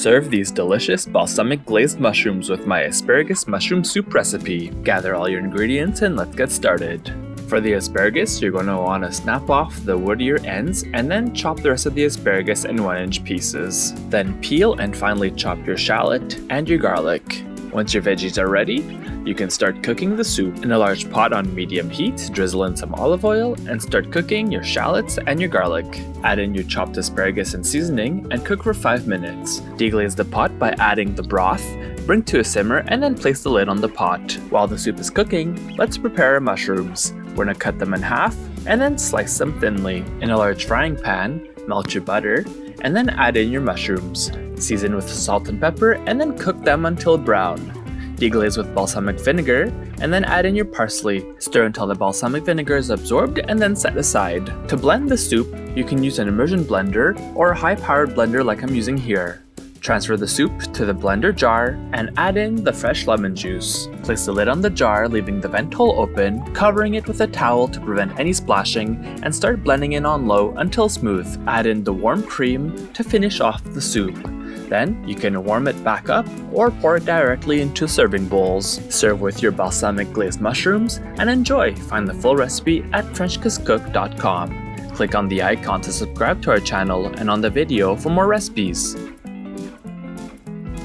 serve these delicious balsamic glazed mushrooms with my asparagus mushroom soup recipe. Gather all your ingredients and let's get started. For the asparagus, you're going to want to snap off the woodier ends and then chop the rest of the asparagus in 1-inch pieces. Then peel and finely chop your shallot and your garlic. Once your veggies are ready, you can start cooking the soup. In a large pot on medium heat, drizzle in some olive oil and start cooking your shallots and your garlic. Add in your chopped asparagus and seasoning and cook for 5 minutes. Deglaze the pot by adding the broth, bring to a simmer and then place the lid on the pot. While the soup is cooking, let's prepare our mushrooms. We're going to cut them in half and then slice them thinly. In a large frying pan, melt your butter and then add in your mushrooms. Season with salt and pepper and then cook them until brown. Deglaze with balsamic vinegar and then add in your parsley. Stir until the balsamic vinegar is absorbed and then set aside. To blend the soup, you can use an immersion blender or a high-powered blender like I'm using here. Transfer the soup to the blender jar and add in the fresh lemon juice. Place the lid on the jar, leaving the vent hole open, covering it with a towel to prevent any splashing, and start blending in on low until smooth. Add in the warm cream to finish off the soup. Then you can warm it back up or pour it directly into serving bowls. Serve with your balsamic glazed mushrooms and enjoy. Find the full recipe at frenchkisscook.com. Click on the icon to subscribe to our channel and on the video for more recipes.